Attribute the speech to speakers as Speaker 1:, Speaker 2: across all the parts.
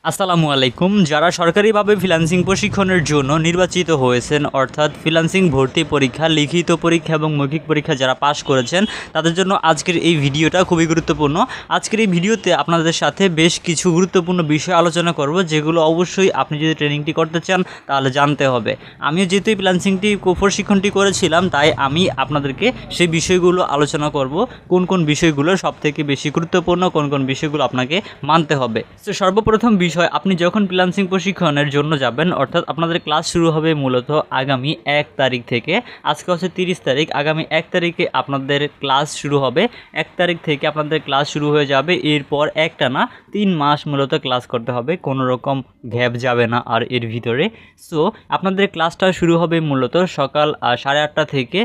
Speaker 1: আসসালামু আলাইকুম। যারা সরকারিভাবে ফ্রিল্যান্সিং প্রশিক্ষণের জন্য নির্বাচিত হয়েছেন, অর্থাৎ ফ্রিল্যান্সিং ভর্তি পরীক্ষা, লিখিত পরীক্ষা এবং মৌখিক পরীক্ষা যারা পাশ করেছেন, তাদের জন্য আজকের এই ভিডিওটা খুবই গুরুত্বপূর্ণ। আজকের এই ভিডিওতে আপনাদের সাথে বেশ কিছু গুরুত্বপূর্ণ বিষয় আলোচনা করব, যেগুলো অবশ্যই আপনি যদি ট্রেনিংটি করতে চান তাহলে জানতে হবে। আমিও যেহেতু এই ফ্রিল্যান্সিংটি প্রশিক্ষণটি করেছিলাম, তাই আমি আপনাদেরকে সেই বিষয়গুলো আলোচনা করব, কোন কোন বিষয়গুলো সবথেকে বেশি গুরুত্বপূর্ণ, কোন কোন বিষয়গুলো আপনাকে মানতে হবে। তো সর্বপ্রথম বিষয়, আপনি যখন ফ্রিল্যান্সিং প্রশিক্ষণের জন্য যাবেন, অর্থাৎ আপনাদের ক্লাস শুরু হবে মূলত আগামী 1 তারিখ থেকে। আজকে হচ্ছে 30 তারিখ, আগামী 1 তারিখে আপনাদের ক্লাস শুরু হবে। 1 তারিখ থেকে আপনাদের ক্লাস শুরু হয়ে যাবে। এরপর একটানা 3 মাস মূলত ক্লাস করতে হবে, কোনো রকম গ্যাপ যাবে না আর এর ভিতরে। সো আপনাদের ক্লাসটা শুরু হবে মূলত সকাল 8:30 থেকে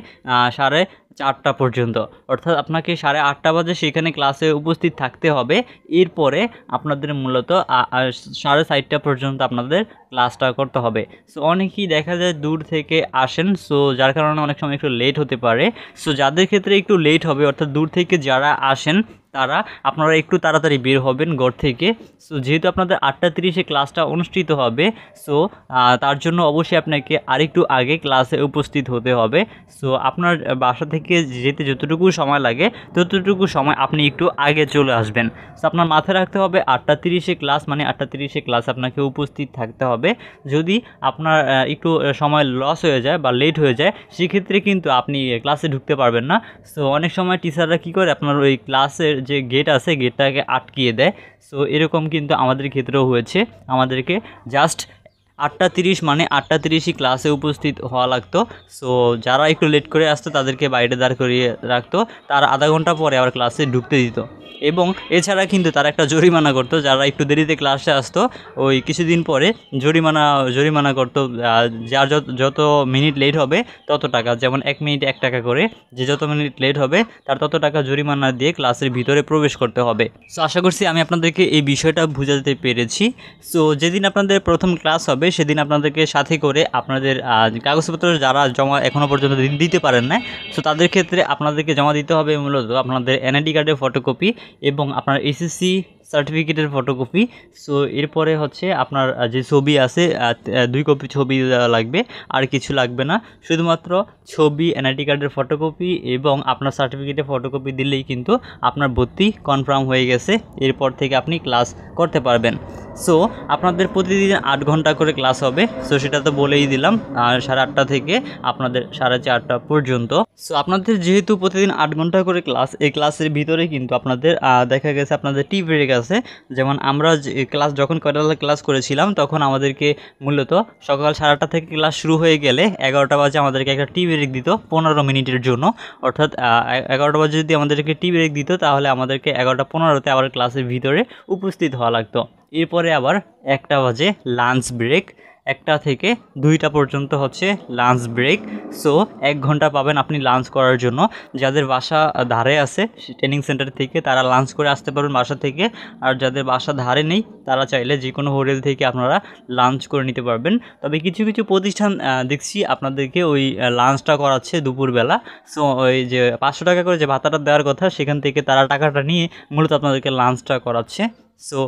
Speaker 1: 4:30 পর্যন্ত, অর্থাৎ আপনাকে 8:30 বাজে সেখানে ক্লাসে উপস্থিত থাকতে হবে। এরপরে আপনাদের মূলত 4:30 পর্যন্ত আপনাদের ক্লাসটা করতে হবে। সো অনেকেই দেখা যায় দূর থেকে আসেন, সো যার কারণে অনেক সময় একটু লেট হতে পারে। সো যাদের ক্ষেত্রে একটু লেট হবে, অর্থাৎ দূর থেকে যারা আসেন, তারা আপনারা একটু তাড়াতাড়ি বের হবেন ঘর থেকে। সো যেহেতু আপনাদের 8:30 ক্লাসটা অনুষ্ঠিত হবে, সো তার জন্য অবশ্যই আপনাকে আরেকটু আগে ক্লাসে উপস্থিত হতে হবে। সো আপনার বাসা থেকে যেতে যতটুকু সময় লাগে ততটুকু সময় আপনি একটু আগে চলে আসবেন। সো আপনার মাথায় রাখতে হবে 8:30 ক্লাস মানে 8:30 ক্লাস আপনাকে উপস্থিত থাকতে হবে। যদি আপনার একটু সময় লস হয়ে যায় বা লেট হয়ে যায়, সেক্ষেত্রে কিন্তু আপনি ক্লাসে ঢুকতে পারবেন না। সো অনেক সময় টিচাররা কী করে, আপনার ওই ক্লাসের যে গেট আছে গেটটাকে আটকিয়ে দেয়। সো এরকম কিন্তু আমাদের ক্ষেত্রেও হয়েছে। আমাদেরকে জাস্ট 8:30 মানে 8:30 ক্লাসে উপস্থিত হওয়া লাগতো। সো যারা একটু লেট করে আসতো তাদেরকে বাইরে দাঁড় করিয়ে রাখতো, তার আধা ঘন্টা পরে আবার ক্লাসে ঢুকতে দিত। এবং এছাড়া কিন্তু তারা একটা জরিমানা করতো, যারা একটু দেরিতে ক্লাসে আসতো ওই কিছুদিন পরে জরিমানা করতো। যার যত মিনিট লেট হবে তত টাকা, যেমন 1 মিনিট 1 টাকা করে, যে যত মিনিট লেট হবে তার তত টাকা জরিমানা দিয়ে ক্লাসের ভিতরে প্রবেশ করতে হবে। সো আশা করছি আমি আপনাদেরকে এই বিষয়টা বুঝাতে পেরেছি। সো যেদিন আপনাদের প্রথম ক্লাস হবে সেদিন আপনাদেরকে সাথে করে আপনাদের কাগজপত্র যারা জমা এখনও পর্যন্ত দিতে পারেন না, সো তাদের ক্ষেত্রে আপনাদেরকে জমা দিতে হবে মূলত আপনাদের এনআইডি কার্ডের ফটোকপি এবং আপনার এসএসসি সার্টিফিকেটের ফটোকপি। সো এরপরে হচ্ছে আপনার যে ছবি আছে 2 কপি ছবি লাগবে, আর কিছু লাগবে না। শুধুমাত্র ছবি, এনআইডি কার্ডের ফটোকপি এবং আপনার সার্টিফিকেটের ফটোকপি দিলেই কিন্তু আপনার ভর্তি কনফার্ম হয়ে গেছে। এরপর থেকে আপনি ক্লাস করতে পারবেন। সো আপনাদের প্রতিদিন 8 ঘন্টা করে ক্লাস হবে। সো সেটা তো বলেই দিলাম, 8:30 থেকে আপনাদের 4:30 পর্যন্ত। সো আপনাদের যেহেতু প্রতিদিন 8 ঘন্টা করে ক্লাস, এই ক্লাসের ভিতরে কিন্তু আপনাদের দেখা গেছে আপনাদের টি ব্রেক আছে। যেমন আমরা যখন কয়টা ক্লাস করেছিলাম, তখন আমাদেরকে মূলত সকাল 8:30 থেকে ক্লাস শুরু হয়ে গেলে 11টা বাজে আমাদেরকে একটা টি ব্রেক দিত 15 মিনিটের জন্য। অর্থাৎ 11টা বাজে যদি আমাদেরকে টি ব্রেক দিত, তাহলে আমাদেরকে 11:15-তে আবার ক্লাসের ভিতরে উপস্থিত হওয়া লাগতো। এরপরে আবার 1টা বাজে লাঞ্চ ব্রেক, 1টা থেকে 2টা পর্যন্ত হচ্ছে লাঞ্চ ব্রেক। সো 1 ঘন্টা পাবেন আপনি লাঞ্চ করার জন্য। যাদের বাসা ধারে আছে ট্রেনিং সেন্টার থেকে, তারা লাঞ্চ করে আসতে পারবেন বাসা থেকে। আর যাদের বাসা ধারে নেই, তারা চাইলে যে কোনো হোটেল থেকে আপনারা লাঞ্চ করে নিতে পারবেন। তবে কিছু কিছু প্রতিষ্ঠান দেখছি আপনাদেরকে ওই লাঞ্চটা করাচ্ছে দুপুরবেলা। সো ওই যে 500 টাকা করে যে ভাতাটা দেওয়ার কথা, সেখান থেকে তারা টাকাটা নিয়ে মূলত আপনাদেরকে লাঞ্চটা করাচ্ছে। সো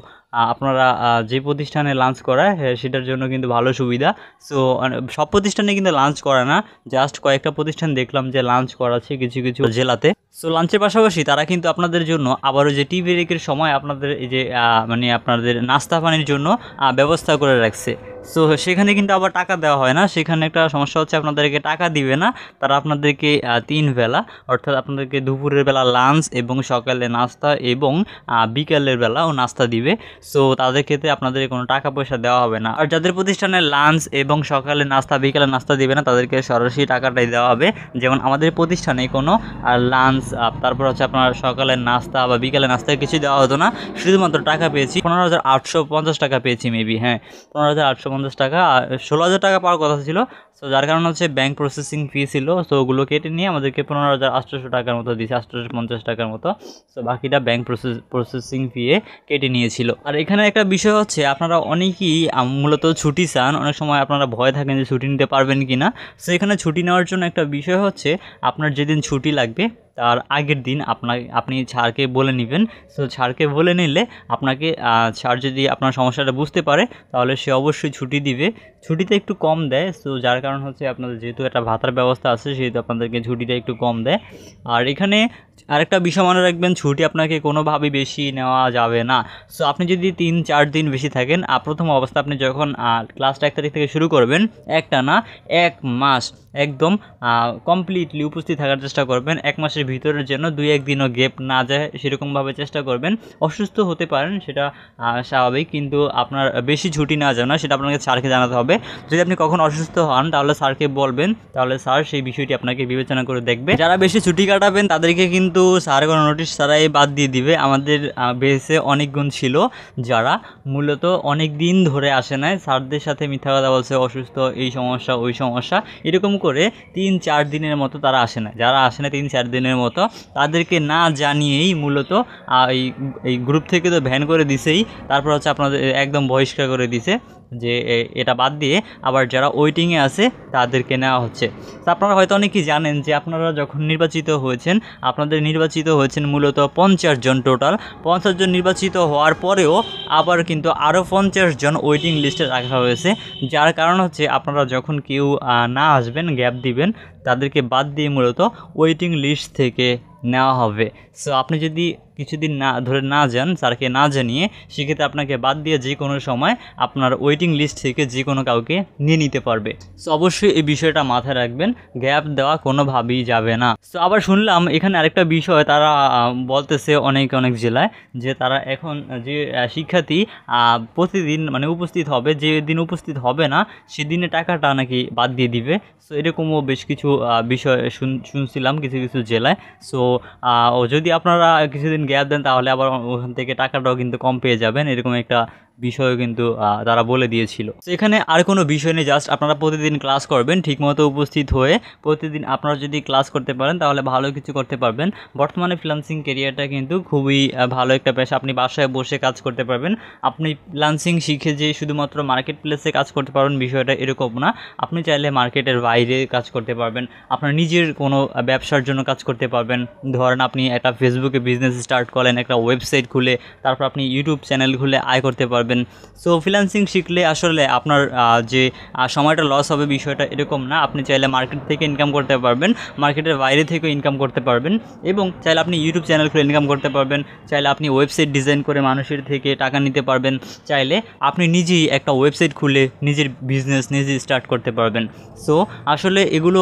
Speaker 1: আপনারা যে প্রতিষ্ঠানে লাঞ্চ করায় সেটার জন্য কিন্তু ভালো সুবিধা। সো সব প্রতিষ্ঠানে কিন্তু লাঞ্চ করে না, জাস্ট কয়েকটা প্রতিষ্ঠান দেখলাম যে লাঞ্চ করাচ্ছে কিছু কিছু জেলাতে। সো লাঞ্চের পাশাপাশি তারা কিন্তু আপনাদের জন্য আবারও যে টি ব্রেকের সময় আপনাদের এই যে মানে আপনাদের নাস্তা পানির জন্য ব্যবস্থা করে রাখছে। সো সেখানে কিন্তু আবার টাকা দেওয়া হয় না। সেখানে একটা সমস্যা হচ্ছে, আপনাদেরকে টাকা দিবে না, তারা আপনাদেরকে 3 বেলা, অর্থাৎ আপনাদেরকে দুপুরের বেলা লাঞ্চ এবং সকালে নাস্তা এবং বিকালের বেলাও নাস্তা দিবে। সো তাদের ক্ষেত্রে আপনাদের কোনো টাকা পয়সা দেওয়া হবে না। আর যাদের প্রতিষ্ঠানে লাঞ্চ এবং সকালে নাস্তা বিকালে নাস্তা দিবে না, তাদেরকে সরাসরি টাকাটাই দেওয়া হবে। যেমন আমাদের প্রতিষ্ঠানে কোনো লাঞ্চ, তারপর হচ্ছে আপনার সকালের নাস্তা বা বিকালের নাস্তায় কিছু দেওয়া হতো না, শুধুমাত্র টাকা পেয়েছি 15,850 টাকা পেয়েছি মেবি, হ্যাঁ 15,850 টাকা। 16,000 টাকা পাওয়ার কথা ছিল, সো যার কারণে হচ্ছে ব্যাংক প্রসেসিং ফি ছিল, সো ওগুলো কেটে নিয়ে আমাদেরকে 15,800 টাকার মতো দিয়েছে, 850 টাকার মতো। সো বাকিটা ব্যাংক প্রসেসিং ফিয়ে কেটে নিয়েছিল। আর এখানে একটা বিষয় হচ্ছে আপনারা অনেকেই মূলত ছুটি চান, অনেক সময় আপনারা ভয় থাকেন যে ছুটি নিতে পারবেন কি না। সো এখানে ছুটি নেওয়ার জন্য একটা বিষয় হচ্ছে আপনার যেদিন ছুটি লাগবে তার আগের দিন আপনি স্যারকে বলে নেবেন। সো স্যারকে বলে নিলে আপনাকে স্যার যদি আপনার সমস্যাটা বুঝতে পারে তাহলে সে অবশ্যই ছুটি দিবে। ছুটিতে একটু কম দেয়, সো যার কারণ হচ্ছে আপনাদের যেহেতু একটা ভাতার ব্যবস্থা আছে সেহেতু আপনাদেরকে ছুটিটা একটু কম দেয়। আর এখানে আরেকটা বিষয় মনে রাখবেন, ছুটি আপনাকে কোনোভাবেই বেশি নেওয়া যাবে না। সো আপনি যদি 3-4 দিন বেশি থাকেন, প্রথম অবস্থা আপনি যখন ক্লাসটা 1 তারিখ থেকে শুরু করবেন, একটা না 1 মাস একদম কমপ্লিটলি উপস্থিত থাকার চেষ্টা করবেন। 1 মাসের ভিতরের জন্য 2-1 দিনও গ্যাপ না যায় সেরকমভাবে চেষ্টা করবেন। অসুস্থ হতে পারেন, সেটা স্বাভাবিক, কিন্তু আপনার বেশি ছুটি নেওয়া যাবে না, সেটা আপনাকে স্যারকে জানাতে হবে। যদি আপনি কখন অসুস্থ হন তাহলে স্যারকে বলবেন, তাহলে স্যার সেই বিষয়টি আপনাকে বিবেচনা করে দেখবে। যারা বেশি ছুটি কাটাবেন তাদেরকে কিন্তু স্যার কোনো নোটিশ ছাড়াই বাদ দিয়ে দিবে। আমাদের বেসে অনেক গুণ ছিল যারা মূলত অনেক দিন ধরে আসে নাই, স্যারদের সাথে মিথ্যা কথা বলছে, অসুস্থ, এই সমস্যা ওই সমস্যা, এরকম করে 3-4 দিনের মতো তারা আসে না। যারা আসে না 3-4 দিনের মতো তাদেরকে না জানিয়েই মূলত এই গ্রুপ থেকে তো ভ্যান করে দিছেই, তারপর হচ্ছে আপনাদের একদম বহিষ্কার করে দিছে যে এটা বাদ দিয়ে আবার যারা ওয়েটিংয়ে আছে তাদেরকে নেওয়া হচ্ছে। তো আপনারা হয়তো অনেকেই জানেন যে আপনারা যখন নির্বাচিত হয়েছেন, আপনাদের নির্বাচিত হয়েছেন মূলত 50 জন, টোটাল 50 জন নির্বাচিত হওয়ার পরেও আবার কিন্তু আরও 50 জন ওয়েটিং লিস্টে রাখা হয়েছে। যার কারণ হচ্ছে আপনারা যখন কেউ না আসবেন, গ্যাপ দিবেন, তাদেরকে বাদ দিয়ে মূলত ওয়েটিং লিস্ট থেকে নেওয়া হবে। সো আপনি যদি কিছুদিন না যান, স্যারকে না জানিয়ে, সেক্ষেত্রে আপনাকে বাদ দিয়ে যে কোনো সময় আপনার ওয়েটিং লিস্ট থেকে যে কোনো কাউকে নিয়ে নিতে পারবে। সো অবশ্যই এই বিষয়টা মাথায় রাখবেন, গ্যাপ দেওয়া কোনোভাবেই যাবে না। সো আবার শুনলাম এখানে আরেকটা বিষয় তারা বলতেছে অনেক জেলায় যে তারা এখন যে শিক্ষার্থী প্রতিদিন মানে উপস্থিত হবে, যে দিন উপস্থিত হবে না সেদিনে টাকাটা নাকি বাদ দিয়ে দিবে। সো এরকমও বেশ কিছু বিষয় শুনছিলাম কিছু জেলায়। সো যদি আপনারা কিছুদিন গ্যাপ দেন তাহলে আবার ওখান থেকে টাকাটাও কিন্তু কম পেয়ে যাবেন, এরকম একটা বিষয় কিন্তু তারা বলে দিয়েছিল। তো এখানে আর কোনো বিষয় নেই, জাস্ট আপনারা প্রতিদিন ক্লাস করবেন ঠিকমতো উপস্থিত হয়ে। প্রতিদিন আপনারা যদি ক্লাস করতে পারেন তাহলে ভালো কিছু করতে পারবেন। বর্তমানে ফ্রিল্যান্সিং ক্যারিয়ারটা কিন্তু খুবই ভালো একটা পেশা, আপনি বাসায় বসে কাজ করতে পারবেন। আপনি ফ্রিল্যান্সিং শিখে যে শুধুমাত্র মার্কেট প্লেসে কাজ করতে পারবেন বিষয়টা এরকম না, আপনি চাইলে মার্কেটের বাইরে কাজ করতে পারবেন, আপনার নিজের কোনো ব্যবসার জন্য কাজ করতে পারবেন। ধরেন আপনি একটা ফেসবুকে বিজনেস স্টার্ট করলেন, একটা ওয়েবসাইট খুলে, তারপর আপনি ইউটিউব চ্যানেল খুলে আয় করতে পারবেন। সো ফ্রিল্যান্সিং শিখলে আসলে আপনার যে সময়টা লস হবে বিষয়টা এরকম না, আপনি চাইলে মার্কেট থেকে ইনকাম করতে পারবেন, মার্কেটের বাইরে থেকেও ইনকাম করতে পারবেন, এবং চাইলে আপনি ইউটিউব চ্যানেল খুলে ইনকাম করতে পারবেন, চাইলে আপনি ওয়েবসাইট ডিজাইন করে মানুষের থেকে টাকা নিতে পারবেন, চাইলে আপনি নিজেই একটা ওয়েবসাইট খুলে নিজের বিজনেস নিজে স্টার্ট করতে পারবেন। সো আসলে এগুলো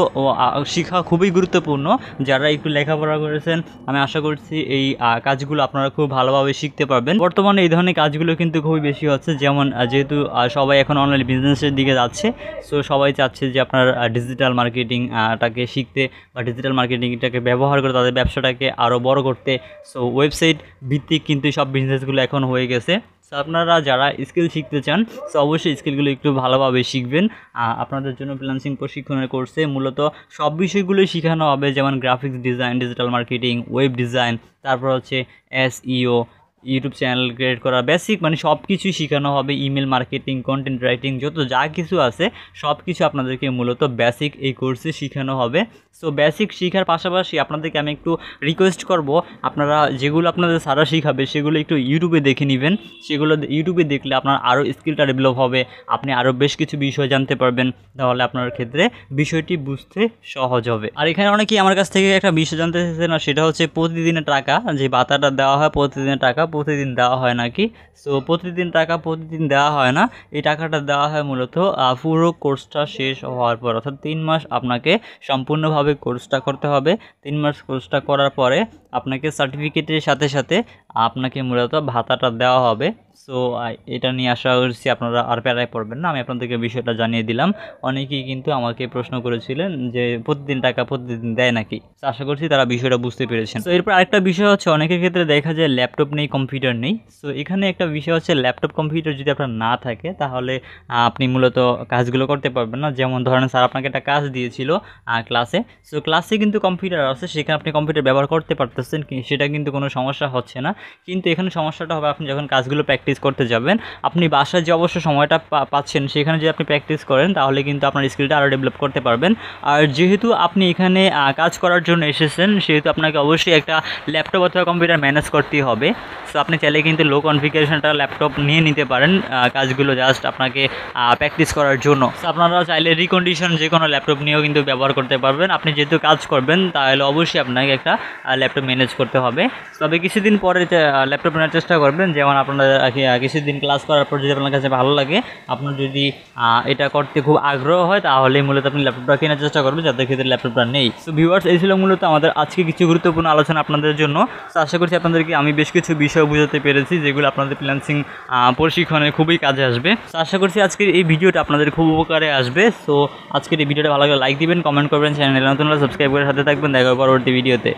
Speaker 1: শেখা খুবই গুরুত্বপূর্ণ। যারা একটু লেখাপড়া করেছেন আমি আশা করছি এই কাজগুলো আপনারা খুব ভালোভাবে শিখতে পারবেন। বর্তমানে এই ধরনের কাজগুলো কিন্তু খুবই বেশি হচ্ছে, যেমন যেহেতু সবাই এখন অনলাইন বিজনেসের দিকে যাচ্ছে, সো সবাই চাচ্ছে যে আপনার ডিজিটাল মার্কেটিংটাকে শিখতে বা ডিজিটাল মার্কেটিংটাকে ব্যবহার করে তাদের ব্যবসাটাকে আরও বড় করতে। সো ওয়েবসাইট ভিত্তিক কিন্তু সব বিজনেসগুলো এখন হয়ে গেছে। সো আপনারা যারা স্কিল শিখতে চান সো অবশ্যই স্কিলগুলো একটু ভালোভাবে শিখবেন। আপনাদের জন্য ফ্রিল্যান্সিং প্রশিক্ষণের কোর্সে মূলত সব বিষয়গুলোই শেখানো হবে, যেমন graphics design, digital marketing, web design, তারপর হচ্ছে SEO, ইউটিউব চ্যানেল ক্রিয়েট করা, বেসিক মানে সব কিছুই শেখানো হবে। ইমেল মার্কেটিং, কন্টেন্ট রাইটিং, যা কিছু আছে সব কিছু আপনাদেরকে মূলত বেসিক এই কোর্সে শেখানো হবে। সো বেসিক শেখার পাশাপাশি আপনাদেরকে আমি একটু রিকোয়েস্ট করব, আপনারা যেগুলো আপনাদের সারা শেখাবে সেগুলো একটু ইউটিউবে দেখে নেবেন। সেগুলো ইউটিউবে দেখলে আপনার আরও স্কিলটা ডেভেলপ হবে, আপনি আরও বেশ কিছু বিষয় জানতে পারবেন, তাহলে আপনার ক্ষেত্রে বিষয়টি বুঝতে সহজ হবে। আর এখানে অনেকেই আমার কাছ থেকে একটা বিষয় জানতে চাইছেন, না সেটা হচ্ছে প্রতিদিনের টাকা, যে ভাতাটা দেওয়া হয় প্রতিদিনের টাকা প্রতিদিন দেওয়া হয় নাকি। সো প্রতিদিন টাকা প্রতিদিন দেওয়া হয় না, এই টাকাটা দেওয়া হয় মূলত পুরো কোর্সটা শেষ হওয়ার পর, অর্থাৎ 3 মাস আপনাকে সম্পূর্ণভাবে কোর্সটা করতে হবে। 3 মাস কোর্সটা করার পরে আপনাকে সার্টিফিকেটের সাথে সাথে আপনাকে মূলত ভাতাটা দেওয়া হবে। সো এটা নিয়ে আশা করছি আপনারা আর প্যারায় পড়বেন না। আমি আপনাদেরকে বিষয়টা জানিয়ে দিলাম। অনেকেই কিন্তু আমাকে প্রশ্ন করেছিলেন যে প্রতিদিন টাকা প্রতিদিন দেয় নাকি। তো আশা করছি তারা বিষয়টা বুঝতে পেরেছেন। তো এরপর আরেকটা বিষয় হচ্ছে অনেকের ক্ষেত্রে দেখা যায় ল্যাপটপ নেই, কম্পিউটার নেই। সো এখানে একটা বিষয় হচ্ছে ল্যাপটপ কম্পিউটার যদি আপনার না থাকে তাহলে আপনি মূলত কাজগুলো করতে পারবেন না। যেমন ধরেন স্যার আপনাকে একটা কাজ দিয়েছিল ক্লাসে, সো ক্লাসে কিন্তু কম্পিউটার আছে, সেখানে আপনি কম্পিউটার ব্যবহার করতে পারতেছেন, সেটা কিন্তু কোনো সমস্যা হচ্ছে না। কিন্তু এখানে সমস্যাটা হবে আপনি যখন কাজগুলো প্র্যাকটিস করতে যাবেন, আপনি বাসায় যে অবশ্য সময়টা পাচ্ছেন সেখানে যদি আপনি প্র্যাকটিস করেন তাহলে কিন্তু আপনার স্কিলটা আরও ডেভেলপ করতে পারবেন। আর যেহেতু আপনি এখানে কাজ করার জন্য এসেছেন সেহেতু আপনাকে অবশ্যই একটা ল্যাপটপ অথবা কম্পিউটার ম্যানেজ করতেই হবে। সো আপনি চাইলে কিন্তু লো কনফিগারেশনটা ল্যাপটপ নিয়ে নিতে পারেন কাজগুলো জাস্ট আপনাকে প্র্যাকটিস করার জন্য। সো আপনারা চাইলে রিকন্ডিশন যে কোনো ল্যাপটপ নিয়েও কিন্তু ব্যবহার করতে পারবেন। আপনি যেহেতু কাজ করবেন তাহলে অবশ্যই আপনাকে একটা ল্যাপটপ ম্যানেজ করতে হবে। তবে কিছুদিন পরে ল্যাপটপ নেওয়ার চেষ্টা করবেন, যেমন আপনার কিছুদিন ক্লাস করার পর যদি আপনার কাছে ভালো লাগে, আপনার যদি এটা করতে খুব আগ্রহ হয় তাহলে মূলত আপনি ল্যাপটপটা কেনার চেষ্টা করবেন যাদের ক্ষেত্রে ল্যাপটপটা নেই। সো ভিউয়ার্স, এই ছিল মূলত আমাদের আজকে কিছু গুরুত্বপূর্ণ আলোচনা আপনাদের জন্য। তো আশা করছি আপনাদেরকে আমি বেশ কিছু বিষয় বুঝাতে পেরেছি যেগুলো আপনাদের ফ্রিল্যান্সিং প্রশিক্ষণে খুবই কাজে আসবে। তো আশা করছি আজকের এই ভিডিওটা আপনাদের খুব উপকারে আসবে। সো আজকের এই ভিডিওটা ভালো লাগলে লাইক দিবেন, কমেন্ট করবেন, চ্যানেলে নতুন হলে সাবস্ক্রাইব করে সাথে থাকবেন। দেখা হবে পরবর্তী ভিডিওতে।